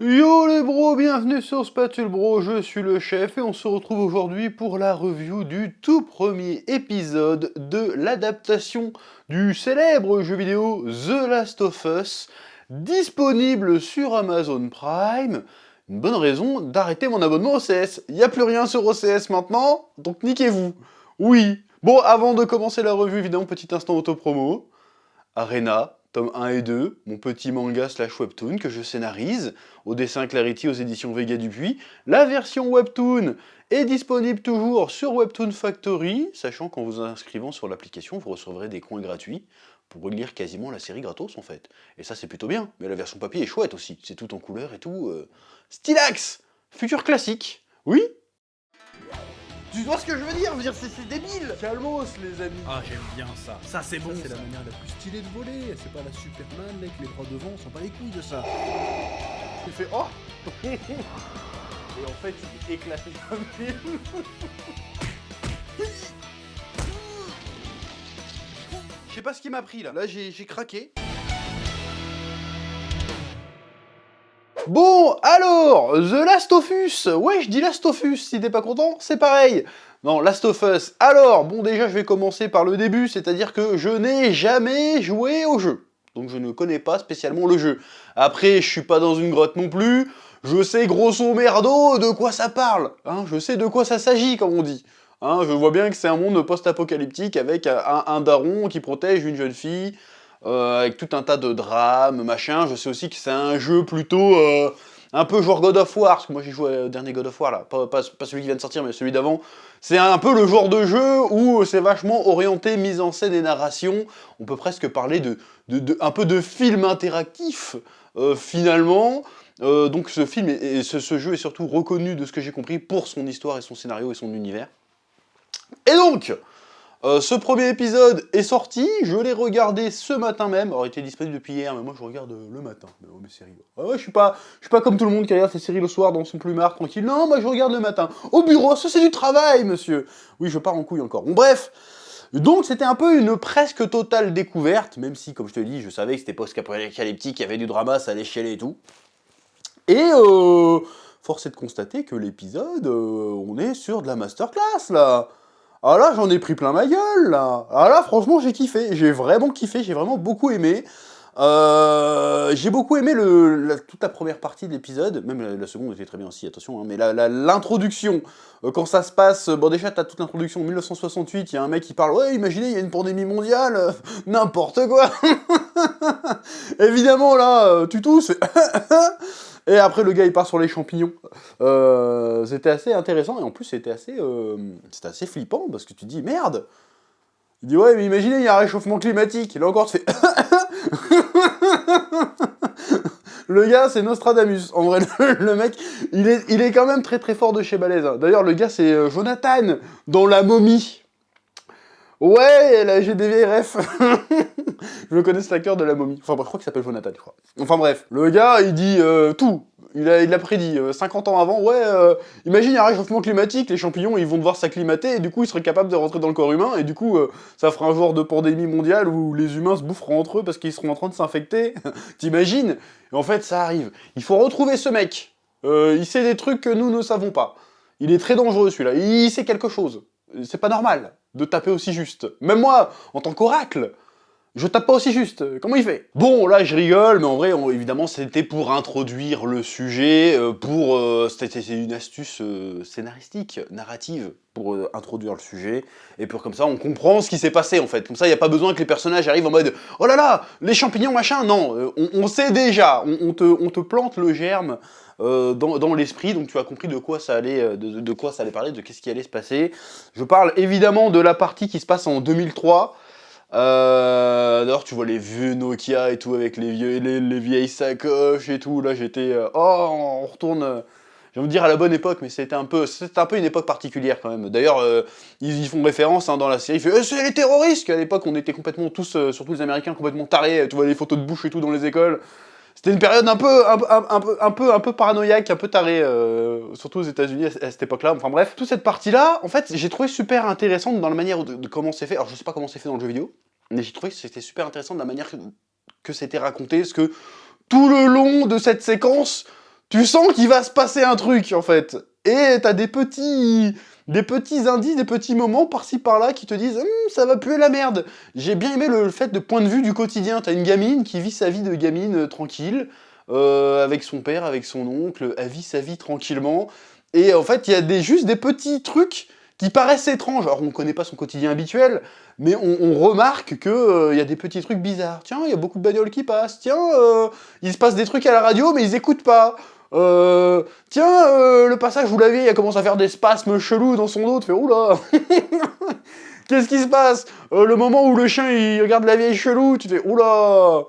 Yo les bros, bienvenue sur Spatule Bro, je suis le chef et on se retrouve aujourd'hui pour la review du tout premier épisode de l'adaptation du célèbre jeu vidéo The Last of Us, disponible sur Amazon Prime. Une bonne raison d'arrêter mon abonnement au CS. Il n'y a plus rien sur OCS maintenant, donc niquez-vous. Oui. Bon, avant de commencer la revue, évidemment, petit instant auto-promo. Arena, tome 1 et 2, mon petit manga slash webtoon que je scénarise, au dessin Clarity aux éditions Vega Dupuis. La version webtoon est disponible toujours sur Webtoon Factory, sachant qu'en vous inscrivant sur l'application, vous recevrez des coins gratuits pour lire quasiment la série gratos en fait. Et ça c'est plutôt bien, mais la version papier est chouette aussi, c'est tout en couleur et tout. Stylax, futur classique, oui. Tu vois ce que je veux dire? C'est débile. Calmos les amis. Ah, j'aime bien ça. Ça, c'est bon. C'est la manière la plus stylée de voler. C'est pas la Superman avec les bras devant, on s'en bat les couilles de ça. Tu fais oh. Et en fait, tu t'es éclaté comme film. Je sais pas ce qui m'a pris là. Là, j'ai craqué. Bon, alors, The Last of Us. Ouais, je dis Last of Us, si t'es pas content, c'est pareil. Non, Last of Us. Alors, bon, déjà, je vais commencer par le début, c'est-à-dire que je n'ai jamais joué au jeu. Donc, je ne connais pas spécialement le jeu. Après, je suis pas dans une grotte non plus. Je sais grosso merdo de quoi ça parle. Hein, je sais de quoi ça s'agit, comme on dit. Hein, je vois bien que c'est un monde post-apocalyptique avec un daron qui protège une jeune fille. Avec tout un tas de drames, machin. Je sais aussi que c'est un jeu plutôt un peu genre God of War, parce que moi j'ai joué au dernier God of War là, pas celui qui vient de sortir, mais celui d'avant. C'est un peu le genre de jeu où c'est vachement orienté mise en scène et narration. On peut presque parler un peu de film interactif finalement. Donc ce film et ce jeu est surtout reconnu, de ce que j'ai compris, pour son histoire et son scénario et son univers. Et donc, ce premier épisode est sorti, je l'ai regardé ce matin même, alors il était disponible depuis hier, mais moi je regarde le matin, mes séries. Ouais, je suis pas comme tout le monde qui regarde ses séries le soir dans son plumard, tranquille, non, moi je regarde le matin. Au bureau, ça c'est du travail, monsieur. Oui, je pars en couille encore. Bon, bref, donc c'était un peu une presque totale découverte, même si, comme je te le dis, je savais que c'était post-apocalyptique, il y avait du drama, ça allait chialer et tout. Et force est de constater que l'épisode, on est sur de la masterclass, là. Ah là, j'en ai pris plein ma gueule, là. Ah là, franchement, j'ai kiffé. J'ai vraiment kiffé, j'ai vraiment beaucoup aimé. J'ai beaucoup aimé toute la première partie de l'épisode. Même la seconde était très bien aussi, attention. Hein, mais l'introduction, quand ça se passe... Bon, déjà, t'as toute l'introduction en 1968. Il y a un mec qui parle... Ouais, imaginez, il y a une pandémie mondiale. N'importe quoi. Évidemment, là, tu tousses. Et après, le gars, il part sur les champignons. C'était assez intéressant, et en plus, c'était assez flippant, parce que tu te dis, merde. Il dit, ouais, mais imaginez, il y a un réchauffement climatique. Là encore, tu fais... Le gars, c'est Nostradamus. En vrai, le mec, il est quand même très très fort de chez Balèze. Hein. D'ailleurs, le gars, c'est Jonathan, dans La Momie. Ouais, là, j'ai des vieilles refs. Je le connais, cet acteur de La Momie. Enfin, bref, je crois qu'il s'appelle Jonathan, je crois. Enfin, bref. Le gars, il dit tout. Il l'a prédit 50 ans avant. Ouais, imagine, il y a un réchauffement climatique, les champignons, ils vont devoir s'acclimater, et du coup, ils seraient capables de rentrer dans le corps humain, et du coup, ça fera un genre de pandémie mondiale où les humains se boufferont entre eux parce qu'ils seront en train de s'infecter. T'imagines? Et en fait, ça arrive. Il faut retrouver ce mec. Il sait des trucs que nous ne savons pas. Il est très dangereux, celui-là. Il sait quelque chose. C'est pas normal de taper aussi juste. Même moi, en tant qu'oracle, je tape pas aussi juste. Comment il fait? Bon, là, je rigole, mais en vrai, évidemment, c'était pour introduire le sujet, c'était une astuce scénaristique, narrative, pour introduire le sujet, et pour comme ça, on comprend ce qui s'est passé, en fait. Comme ça, il n'y a pas besoin que les personnages arrivent en mode « Oh là là, les champignons, machin !» Non, on sait déjà, on te plante le germe dans l'esprit, donc tu as compris de quoi ça allait, de quoi ça allait parler, de qu'est-ce qui allait se passer. Je parle évidemment de la partie qui se passe en 2003, d'ailleurs tu vois les vieux Nokia et tout avec les vieilles sacoches et tout, là j'étais oh on retourne j'ai envie de dire à la bonne époque, mais c'était un peu une époque particulière quand même. D'ailleurs ils y font référence hein, dans la série, ils font c'est les terroristes, qu'à l'époque on était complètement tous, surtout les Américains, complètement tarés, tu vois les photos de Bush et tout dans les écoles. C'était une période un peu paranoïaque, un peu tarée, surtout aux États-Unis à cette époque-là. Enfin bref, toute cette partie-là, en fait, j'ai trouvé super intéressante dans la manière de comment c'est fait. Alors je sais pas comment c'est fait dans le jeu vidéo, mais j'ai trouvé que c'était super intéressant de la manière que c'était raconté, parce que tout le long de cette séquence, Tu sens qu'il va se passer un truc, en fait. Et t'as des petits indices, des petits moments par-ci par-là qui te disent ça va puer la merde. J'ai bien aimé le fait de point de vue du quotidien. T'as une gamine qui vit sa vie de gamine tranquille, avec son père, avec son oncle, elle vit sa vie tranquillement. Et en fait, il y a juste des petits trucs qui paraissent étranges. Alors, on connaît pas son quotidien habituel, mais on remarque que y a des petits trucs bizarres. Tiens, il y a beaucoup de bagnoles qui passent. Tiens, il se passe des trucs à la radio, mais ils écoutent pas. Le passage où la vieille elle commence à faire des spasmes chelous dans son dos, tu fais oula. Qu'est-ce qui se passe? Le moment où le chien il regarde la vieille chelou, tu fais oula.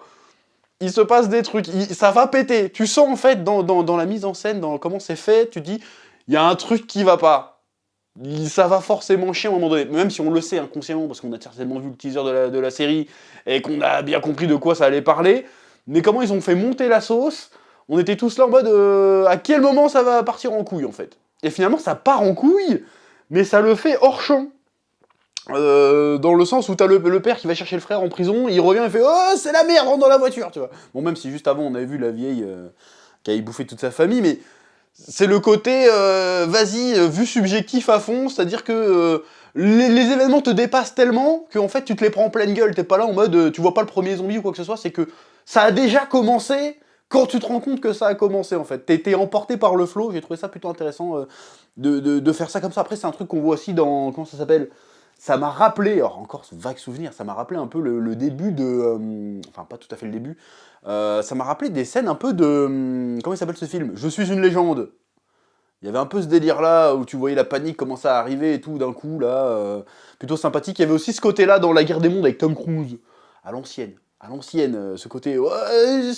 Il se passe des trucs, ça va péter. Tu sens en fait dans la mise en scène, dans comment c'est fait, tu dis il y a un truc qui va pas. Ça va forcément chier à un moment donné, même si on le sait inconsciemment, parce qu'on a certainement vu le teaser de la série, et qu'on a bien compris de quoi ça allait parler, mais comment ils ont fait monter la sauce, on était tous là en mode à quel moment ça va partir en couille en fait. Et finalement ça part en couille, mais ça le fait hors champ. Dans le sens où t'as le père qui va chercher le frère en prison, il revient et fait oh c'est la merde, rentre dans la voiture, tu vois. Bon, même si juste avant on avait vu la vieille qui avait bouffé toute sa famille, mais c'est le côté vas-y, vue subjectif à fond, c'est-à-dire que les événements te dépassent tellement que en fait tu te les prends en pleine gueule, t'es pas là en mode tu vois pas le premier zombie ou quoi que ce soit, c'est que ça a déjà commencé quand tu te rends compte que ça a commencé en fait. T'es emporté par le flow, j'ai trouvé ça plutôt intéressant de faire ça comme ça. Après c'est un truc qu'on voit aussi dans, comment ça s'appelle, ça m'a rappelé, alors encore ce vague souvenir, ça m'a rappelé un peu le début de... enfin, pas tout à fait le début. Ça m'a rappelé des scènes un peu de... comment il s'appelle ce film? Je suis une légende. Il y avait un peu ce délire-là, où tu voyais la panique commencer à arriver et tout, d'un coup, là, plutôt sympathique. Il y avait aussi ce côté-là dans La Guerre des Mondes avec Tom Cruise, à l'ancienne. À l'ancienne, ce côté, ouais,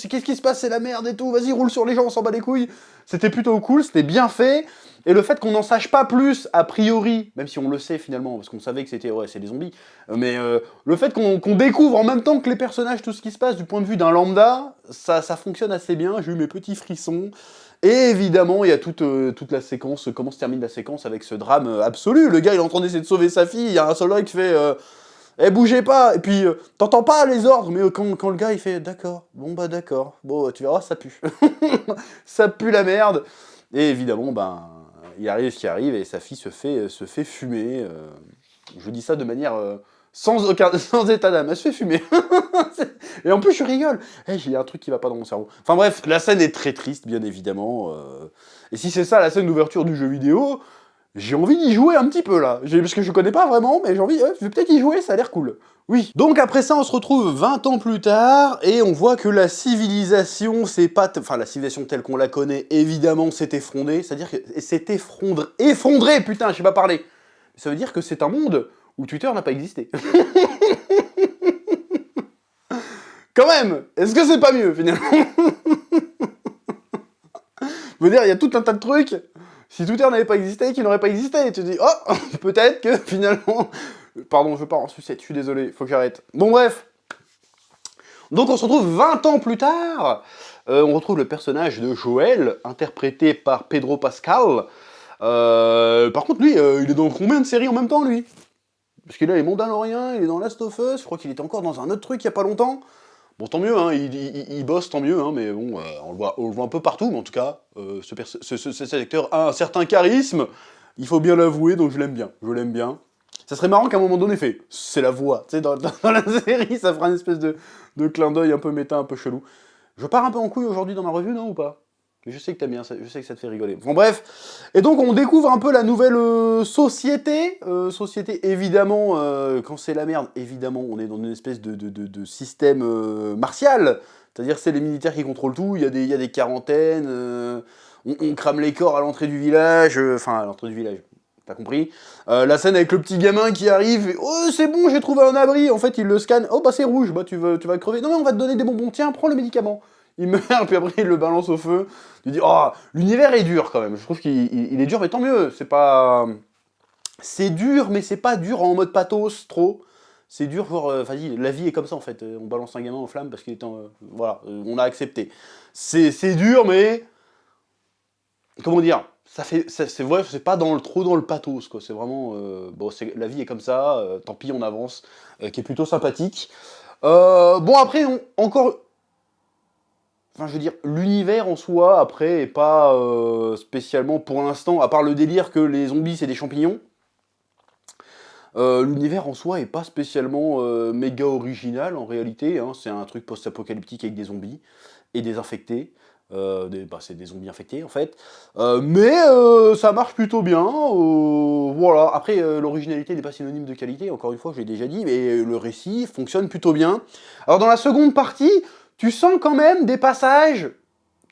qu'est-ce qui se passe, c'est la merde et tout, vas-y, roule sur les gens, on s'en bat les couilles. C'était plutôt cool, c'était bien fait. Et le fait qu'on n'en sache pas plus, a priori, même si on le sait finalement, parce qu'on savait que c'était, ouais, c'est des zombies, mais le fait qu'on découvre en même temps que les personnages tout ce qui se passe du point de vue d'un lambda, ça fonctionne assez bien, j'ai eu mes petits frissons. Et évidemment, il y a toute la séquence, comment se termine la séquence avec ce drame absolu. Le gars, il est en train d'essayer de sauver sa fille, il y a un soldat qui fait eh, bougez pas! Et puis, t'entends pas les ordres, mais quand le gars, il fait d'accord, bon bah d'accord, bon, tu verras, ça pue. Ça pue la merde. Et évidemment, ben, il arrive ce qui arrive, et sa fille se fait fumer. Je dis ça de manière sans état d'âme, elle se fait fumer. Et en plus, je rigole. Hey, il y a un truc qui va pas dans mon cerveau. Enfin bref, la scène est très triste, bien évidemment. Et si c'est ça la scène d'ouverture du jeu vidéo, j'ai envie d'y jouer un petit peu là. Parce que je connais pas vraiment, mais j'ai envie, je vais peut-être y jouer, ça a l'air cool. Oui. Donc après ça, on se retrouve 20 ans plus tard, et on voit que la civilisation, c'est pas... Enfin, la civilisation telle qu'on la connaît, évidemment, s'est effondrée. C'est-à-dire que c'est effondré, putain, je sais pas parler. Ça veut dire que c'est un monde où Twitter n'a pas existé. Quand même, est-ce que c'est pas mieux, finalement? Je veux dire, il y a tout un tas de trucs. Si Twitter n'avait pas existé, qu'il n'aurait pas existé, et tu te dis, oh, peut-être que, finalement... Pardon, je pars en sucette, je suis désolé, faut que j'arrête. Bon, bref. Donc, on se retrouve 20 ans plus tard. On retrouve le personnage de Joël, interprété par Pedro Pascal. Par contre, lui, il est dans combien de séries en même temps, lui? Parce que là, il est Mandalorian, il est dans Last of Us, je crois qu'il était encore dans un autre truc il y a pas longtemps. Bon, tant mieux, hein, il bosse, tant mieux, hein, mais bon, on le voit un peu partout, mais en tout cas, cet acteur a un certain charisme, il faut bien l'avouer, donc je l'aime bien. Ça serait marrant qu'à un moment donné, c'est la voix, tu sais, dans la série, ça fera une espèce de clin d'œil un peu méta, un peu chelou. Je pars un peu en couille aujourd'hui dans ma revue, non, ou pas? Je sais que t'aimes bien, je sais que ça te fait rigoler. Bon bref, et donc on découvre un peu la nouvelle société. Société, évidemment, quand c'est la merde, évidemment, on est dans une espèce de système martial. C'est-à-dire c'est les militaires qui contrôlent tout, il y a des quarantaines, on crame les corps à l'entrée du village, enfin à l'entrée du village, t'as compris. La scène avec le petit gamin qui arrive, et, oh c'est bon, j'ai trouvé un abri, en fait il le scanne, oh bah c'est rouge, bah tu vas crever, non mais on va te donner des bonbons, tiens, prends le médicament. Il meurt, puis après il le balance au feu. Tu dis, oh, l'univers est dur quand même. Je trouve qu'il est dur, mais tant mieux. C'est pas... C'est dur, mais c'est pas dur en mode pathos, trop. C'est dur, genre, vas-y, la vie est comme ça en fait. On balance un gamin aux flammes parce qu'il est en... voilà, on a accepté. C'est dur, mais... Comment dire? C'est vrai, c'est pas trop dans le pathos, quoi. C'est vraiment... bon, la vie est comme ça, tant pis, on avance. Qui est plutôt sympathique. Bon, après, encore... Enfin, je veux dire, l'univers en soi, après, est pas spécialement, pour l'instant, à part le délire que les zombies, c'est des champignons, l'univers en soi est pas spécialement méga original, en réalité, hein. C'est un truc post-apocalyptique avec des zombies et des infectés. C'est des zombies infectés, en fait. Mais ça marche plutôt bien. Voilà. Après, l'originalité n'est pas synonyme de qualité, encore une fois, je l'ai déjà dit, mais le récit fonctionne plutôt bien. Alors, dans la seconde partie, tu sens quand même des passages.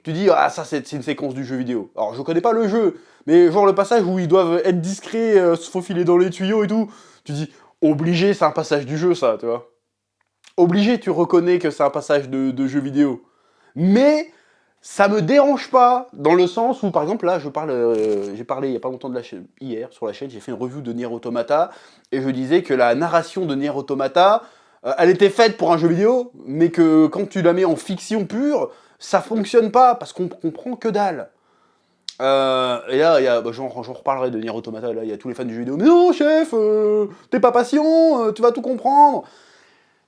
Tu dis, ah, ça, c'est une séquence du jeu vidéo. Alors, je connais pas le jeu, mais genre le passage où ils doivent être discrets, se faufiler dans les tuyaux et tout, tu dis, obligé, c'est un passage du jeu, ça, tu vois. Obligé, tu reconnais que c'est un passage de jeu vidéo. Mais ça me dérange pas, dans le sens où, par exemple, là, j'ai parlé il y a pas longtemps de la chaîne, hier, sur la chaîne, j'ai fait une review de Nier Automata, et je disais que la narration de Nier Automata, elle était faite pour un jeu vidéo, mais que quand tu la mets en fiction pure, ça fonctionne pas, parce qu'on comprend que dalle. Et là, j'en reparlerai de Nier Automata, là, il y a tous les fans du jeu vidéo, mais non, chef, t'es pas patient, tu vas tout comprendre.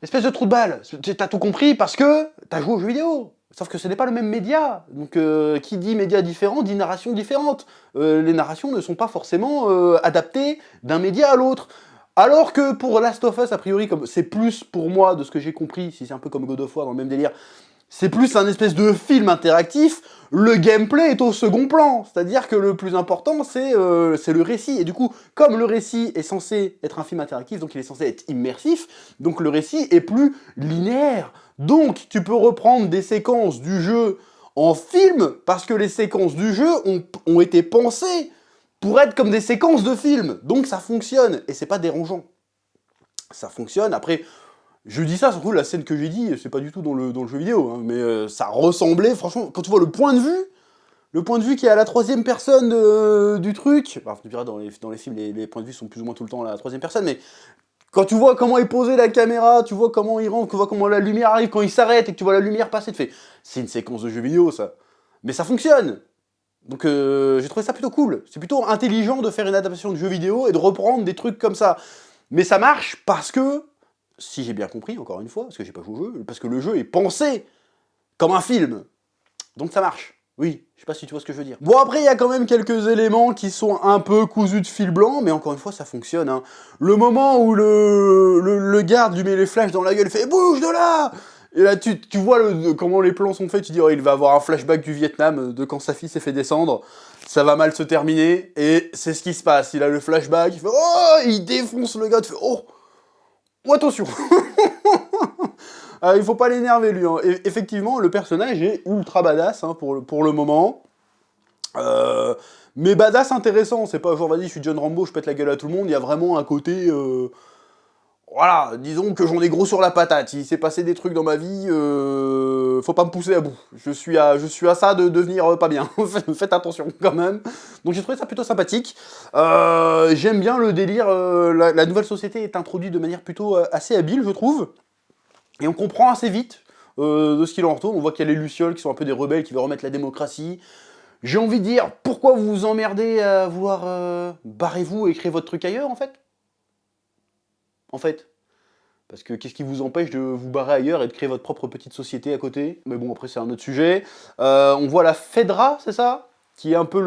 Espèce de trou de balle, t'as tout compris parce que t'as joué au jeu vidéo. Sauf que ce n'est pas le même média. Donc, qui dit média différent, dit narration différente. Les narrations ne sont pas forcément adaptées d'un média à l'autre. Alors que pour Last of Us, a priori, comme c'est plus pour moi, de ce que j'ai compris, si c'est un peu comme God of War dans le même délire, c'est plus un espèce de film interactif, le gameplay est au second plan. C'est-à-dire que le plus important, c'est le récit. Et du coup, comme le récit est censé être un film interactif, donc il est censé être immersif, donc le récit est plus linéaire. Donc, tu peux reprendre des séquences du jeu en film, parce que les séquences du jeu ont été pensées pour être comme des séquences de film. Donc ça fonctionne, et c'est pas dérangeant. Ça fonctionne, après... Je dis ça, surtout la scène que j'ai dit, c'est pas du tout dans le jeu vidéo, hein, mais ça ressemblait, franchement, quand tu vois le point de vue qui est à la troisième personne du truc, enfin, tu verras dans les films, les points de vue sont plus ou moins tout le temps à la troisième personne, mais quand tu vois comment est posée la caméra, tu vois comment il rentre, tu vois comment la lumière arrive, quand il s'arrête et que tu vois la lumière passer, tu fais, c'est une séquence de jeu vidéo, ça. Mais ça fonctionne. Donc j'ai trouvé ça plutôt cool. C'est plutôt intelligent de faire une adaptation de jeu vidéo et de reprendre des trucs comme ça. Mais ça marche parce que, si j'ai bien compris, encore une fois, parce que j'ai pas joué au jeu, parce que le jeu est pensé comme un film. Donc ça marche. Oui, je sais pas si tu vois ce que je veux dire. Bon, après, il y a quand même quelques éléments qui sont un peu cousus de fil blanc, mais encore une fois, ça fonctionne, hein. Le moment où le garde lui met les flashs dans la gueule, il fait « Bouge de là !» Et là, tu vois comment les plans sont faits, tu dis oh, il va avoir un flashback du Vietnam, de quand sa fille s'est fait descendre, ça va mal se terminer, et c'est ce qui se passe. Il a le flashback, il fait « Oh !» Il défonce le gars, tu fais « Oh !» Oh, attention. Il faut pas l'énerver, lui, hein. Effectivement, le personnage est ultra badass, hein, pour le moment. Mais badass intéressant, c'est pas genre, vas-y, je suis John Rambo, je pète la gueule à tout le monde, il y a vraiment un côté... Voilà, disons que j'en ai gros sur la patate, il s'est passé des trucs dans ma vie, faut pas me pousser à bout. Je suis à ça de devenir pas bien, faites attention quand même. Donc j'ai trouvé ça plutôt sympathique. J'aime bien le délire, la nouvelle société est introduite de manière plutôt assez habile, je trouve. Et on comprend assez vite de ce qu'il en retourne. On voit qu'il y a les Lucioles qui sont un peu des rebelles qui veulent remettre la démocratie. J'ai envie de dire, pourquoi vous vous emmerdez à vouloir barrez-vous et créer votre truc ailleurs, en fait. Parce que qu'est-ce qui vous empêche de vous barrer ailleurs et de créer votre propre petite société à côté? Mais bon, après, c'est un autre sujet. On voit la FEDRA, c'est ça? Qui est un peu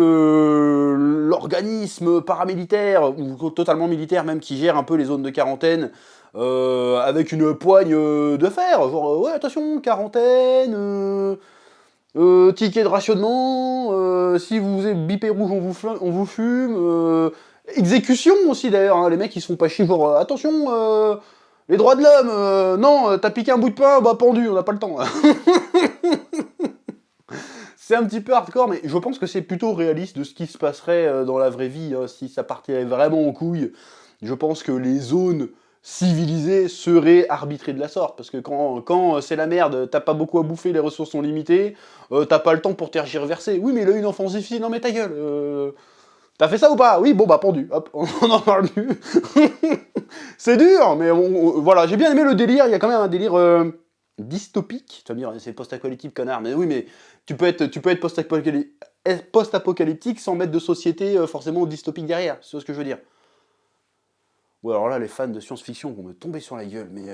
l'organisme paramilitaire, ou totalement militaire même, qui gère un peu les zones de quarantaine, avec une poigne de fer. Genre, ouais, attention, quarantaine, ticket de rationnement, si vous êtes bipé rouge, on vous fume. Exécution aussi, d'ailleurs, hein, les mecs, ils se font pas chier, genre, attention, les droits de l'homme, non, t'as piqué un bout de pain, bah pendu, on n'a pas le temps. C'est un petit peu hardcore, mais je pense que c'est plutôt réaliste de ce qui se passerait dans la vraie vie, hein, si ça partirait vraiment en couille. Je pense que les zones civilisées seraient arbitrées de la sorte, parce que quand c'est la merde, t'as pas beaucoup à bouffer, les ressources sont limitées, t'as pas le temps pour tergiverser. Oui, mais il a une enfance difficile, non mais ta gueule, t'as fait ça ou pas? Oui, bon bah pendu, hop, on n'en parle plus. C'est dur, mais voilà, j'ai bien aimé le délire, il y a quand même un délire dystopique. Tu vas me dire, c'est post-apocalyptique, connard, mais oui, mais tu peux être post-apocalyptique sans mettre de société forcément dystopique derrière, c'est ce que je veux dire. Ou alors là, les fans de science-fiction vont me tomber sur la gueule, mais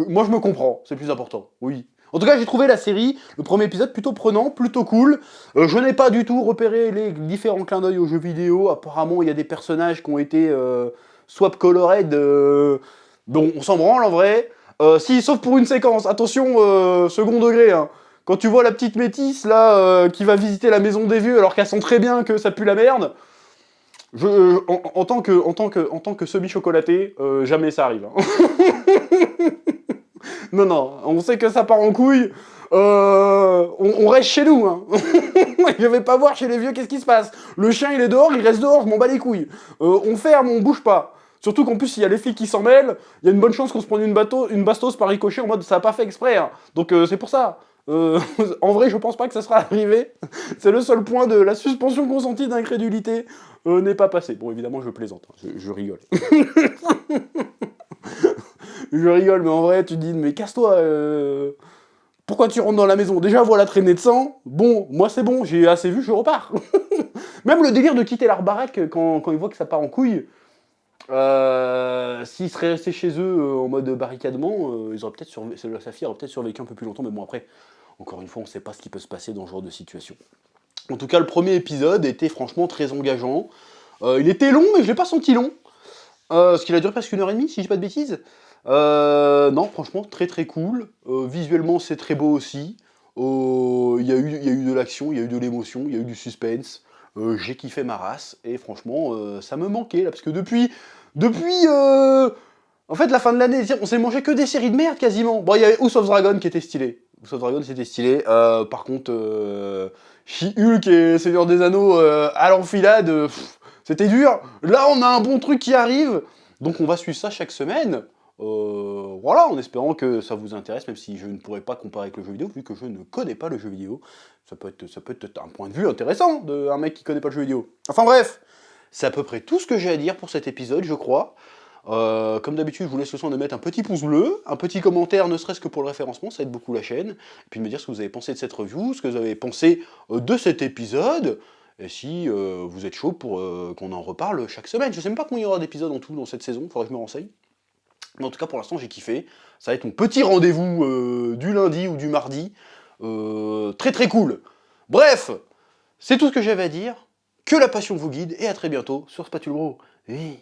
moi je me comprends, c'est plus important, oui. En tout cas, j'ai trouvé la série, le premier épisode, plutôt prenant, plutôt cool. Je n'ai pas du tout repéré les différents clins d'œil aux jeux vidéo. Apparemment, il y a des personnages qui ont été swap colored. Bon, on s'en branle en vrai. Si, sauf pour une séquence. Attention, second degré. Hein. Quand tu vois la petite métisse là qui va visiter la maison des vieux alors qu'elle sent très bien que ça pue la merde. En tant que semi-chocolaté, jamais ça arrive. Hein. Non, on sait que ça part en couille. On reste chez nous. Hein. Je vais pas voir chez les vieux qu'est-ce qui se passe. Le chien il est dehors, il reste dehors, je m'en bats les couilles. On ferme, on bouge pas. Surtout qu'en plus, il y a les filles qui s'en mêlent, il y a une bonne chance qu'on se prenne une bastos par ricochet en mode ça a pas fait exprès. Hein. Donc c'est pour ça. En vrai, je pense pas que ça sera arrivé. C'est le seul point de la suspension consentie d'incrédulité n'est pas passé. Bon, évidemment, je plaisante. Hein. Je rigole. Je rigole, mais en vrai, tu te dis, mais casse-toi. Pourquoi tu rentres dans la maison? Déjà, voilà traîner de sang. Bon, moi c'est bon, j'ai assez vu, je repars. Même le délire de quitter leur baraque quand ils voient que ça part en couille. S'ils seraient restés chez eux en mode barricadement, ils auraient peut-être sa fille aurait peut-être survécu un peu plus longtemps, mais bon après, encore une fois, on sait pas ce qui peut se passer dans ce genre de situation. En tout cas, le premier épisode était franchement très engageant. Il était long, mais je l'ai pas senti long. Parce qu'il a duré presque 1h30, si je dis pas de bêtises. Non, franchement, très très cool. Visuellement, c'est très beau aussi. Il y a eu de l'action, il y a eu de l'émotion, il y a eu du suspense. J'ai kiffé ma race, et franchement, ça me manquait, là, parce que depuis en fait, la fin de l'année, on s'est mangé que des séries de merde, quasiment. Bon, il y avait House of Dragon qui était stylé. House of Dragon, c'était stylé. Par contre, She-Hulk et Seigneur des Anneaux à l'enfilade, c'était dur. Là, on a un bon truc qui arrive, donc on va suivre ça chaque semaine. Voilà, en espérant que ça vous intéresse, même si je ne pourrais pas comparer avec le jeu vidéo, vu que je ne connais pas le jeu vidéo. Ça peut être un point de vue intéressant d'un mec qui connaît pas le jeu vidéo. Enfin bref, c'est à peu près tout ce que j'ai à dire pour cet épisode, je crois. Comme d'habitude, je vous laisse le soin de mettre un petit pouce bleu, un petit commentaire, ne serait-ce que pour le référencement, ça aide beaucoup la chaîne, et puis de me dire ce que vous avez pensé de cette review, ce que vous avez pensé de cet épisode, et si vous êtes chaud pour qu'on en reparle chaque semaine. Je sais même pas combien il y aura d'épisodes en tout dans cette saison, faudrait que je me renseigne. Mais en tout cas, pour l'instant, j'ai kiffé. Ça va être mon petit rendez-vous du lundi ou du mardi. Très très cool. Bref, c'est tout ce que j'avais à dire. Que la passion vous guide, et à très bientôt sur Spatule Bro. Oui.